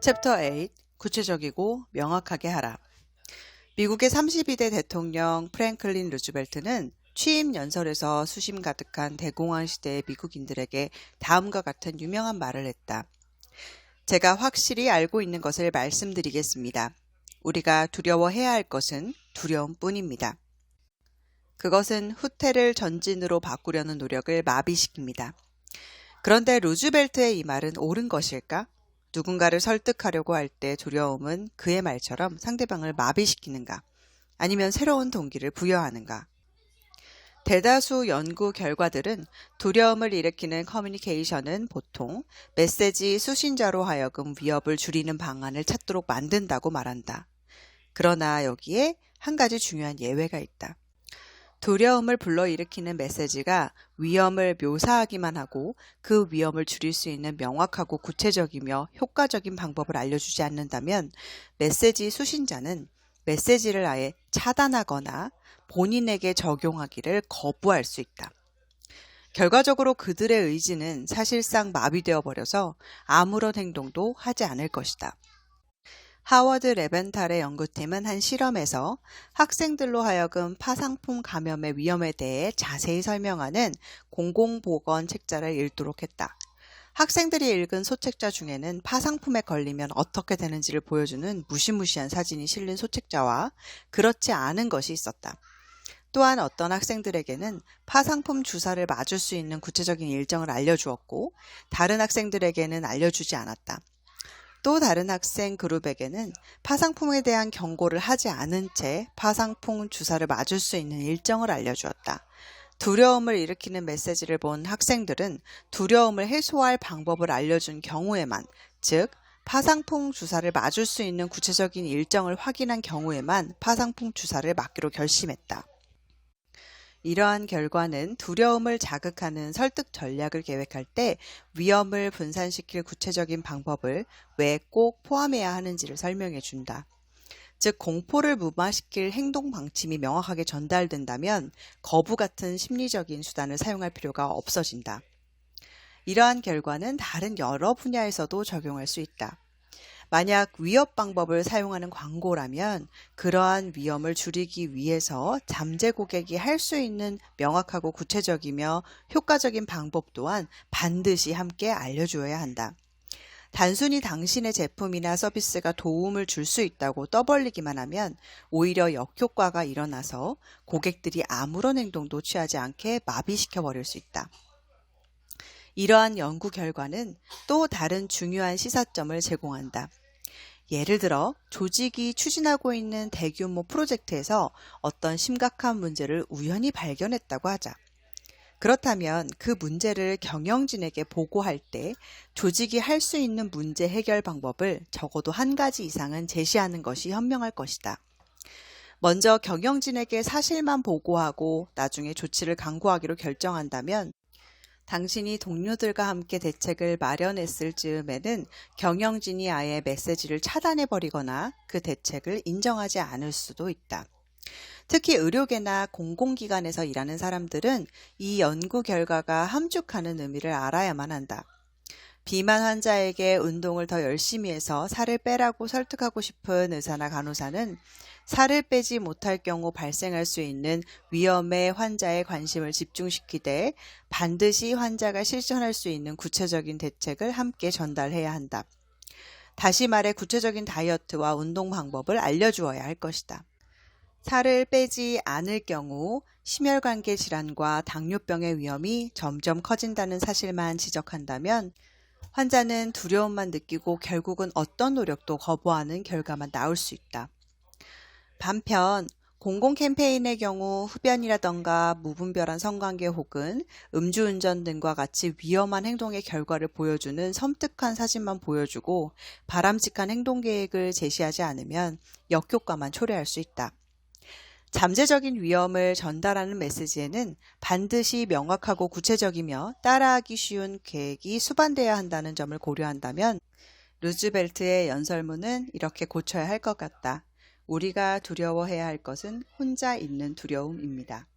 챕터 8 구체적이고 명확하게 하라. 미국의 32대 대통령 프랭클린 루즈벨트는 취임 연설에서 수심 가득한 대공황 시대의 미국인들에게 다음과 같은 유명한 말을 했다. 제가 확실히 알고 있는 것을 말씀드리겠습니다. 우리가 두려워해야 할 것은 두려움뿐입니다. 그것은 후퇴를 전진으로 바꾸려는 노력을 마비시킵니다. 그런데 루즈벨트의 이 말은 옳은 것일까? 누군가를 설득하려고 할 때 두려움은 그의 말처럼 상대방을 마비시키는가? 아니면 새로운 동기를 부여하는가? 대다수 연구 결과들은 두려움을 일으키는 커뮤니케이션은 보통 메시지 수신자로 하여금 위협을 줄이는 방안을 찾도록 만든다고 말한다. 그러나 여기에 한 가지 중요한 예외가 있다. 두려움을 불러일으키는 메시지가 위험을 묘사하기만 하고 그 위험을 줄일 수 있는 명확하고 구체적이며 효과적인 방법을 알려주지 않는다면 메시지 수신자는 메시지를 아예 차단하거나 본인에게 적용하기를 거부할 수 있다. 결과적으로 그들의 의지는 사실상 마비되어 버려서 아무런 행동도 하지 않을 것이다. 하워드 레벤탈의 연구팀은 한 실험에서 학생들로 하여금 파상풍 감염의 위험에 대해 자세히 설명하는 공공보건 책자를 읽도록 했다. 학생들이 읽은 소책자 중에는 파상풍에 걸리면 어떻게 되는지를 보여주는 무시무시한 사진이 실린 소책자와 그렇지 않은 것이 있었다. 또한 어떤 학생들에게는 파상풍 주사를 맞을 수 있는 구체적인 일정을 알려주었고 다른 학생들에게는 알려주지 않았다. 또 다른 학생 그룹에게는 파상풍에 대한 경고를 하지 않은 채 파상풍 주사를 맞을 수 있는 일정을 알려주었다. 두려움을 일으키는 메시지를 본 학생들은 두려움을 해소할 방법을 알려준 경우에만, 즉 파상풍 주사를 맞을 수 있는 구체적인 일정을 확인한 경우에만 파상풍 주사를 맞기로 결심했다. 이러한 결과는 두려움을 자극하는 설득 전략을 계획할 때 위험을 분산시킬 구체적인 방법을 왜 꼭 포함해야 하는지를 설명해 준다. 즉 공포를 무마시킬 행동 방침이 명확하게 전달된다면 거부 같은 심리적인 수단을 사용할 필요가 없어진다. 이러한 결과는 다른 여러 분야에서도 적용할 수 있다. 만약 위협 방법을 사용하는 광고라면 그러한 위험을 줄이기 위해서 잠재 고객이 할 수 있는 명확하고 구체적이며 효과적인 방법 또한 반드시 함께 알려주어야 한다. 단순히 당신의 제품이나 서비스가 도움을 줄 수 있다고 떠벌리기만 하면 오히려 역효과가 일어나서 고객들이 아무런 행동도 취하지 않게 마비시켜버릴 수 있다. 이러한 연구 결과는 또 다른 중요한 시사점을 제공한다. 예를 들어 조직이 추진하고 있는 대규모 프로젝트에서 어떤 심각한 문제를 우연히 발견했다고 하자. 그렇다면 그 문제를 경영진에게 보고할 때 조직이 할 수 있는 문제 해결 방법을 적어도 한 가지 이상은 제시하는 것이 현명할 것이다. 먼저 경영진에게 사실만 보고하고 나중에 조치를 강구하기로 결정한다면 당신이 동료들과 함께 대책을 마련했을 즈음에는 경영진이 아예 메시지를 차단해버리거나 그 대책을 인정하지 않을 수도 있다. 특히 의료계나 공공기관에서 일하는 사람들은 이 연구 결과가 함축하는 의미를 알아야만 한다. 비만 환자에게 운동을 더 열심히 해서 살을 빼라고 설득하고 싶은 의사나 간호사는 살을 빼지 못할 경우 발생할 수 있는 위험에 환자의 관심을 집중시키되 반드시 환자가 실천할 수 있는 구체적인 대책을 함께 전달해야 한다. 다시 말해 구체적인 다이어트와 운동 방법을 알려주어야 할 것이다. 살을 빼지 않을 경우 심혈관계 질환과 당뇨병의 위험이 점점 커진다는 사실만 지적한다면 환자는 두려움만 느끼고 결국은 어떤 노력도 거부하는 결과만 나올 수 있다. 반면 공공 캠페인의 경우 흡연이라던가 무분별한 성관계 혹은 음주운전 등과 같이 위험한 행동의 결과를 보여주는 섬뜩한 사진만 보여주고 바람직한 행동 계획을 제시하지 않으면 역효과만 초래할 수 있다. 잠재적인 위험을 전달하는 메시지에는 반드시 명확하고 구체적이며 따라하기 쉬운 계획이 수반돼야 한다는 점을 고려한다면 루즈벨트의 연설문은 이렇게 고쳐야 할 것 같다. 우리가 두려워해야 할 것은 혼자 있는 두려움입니다.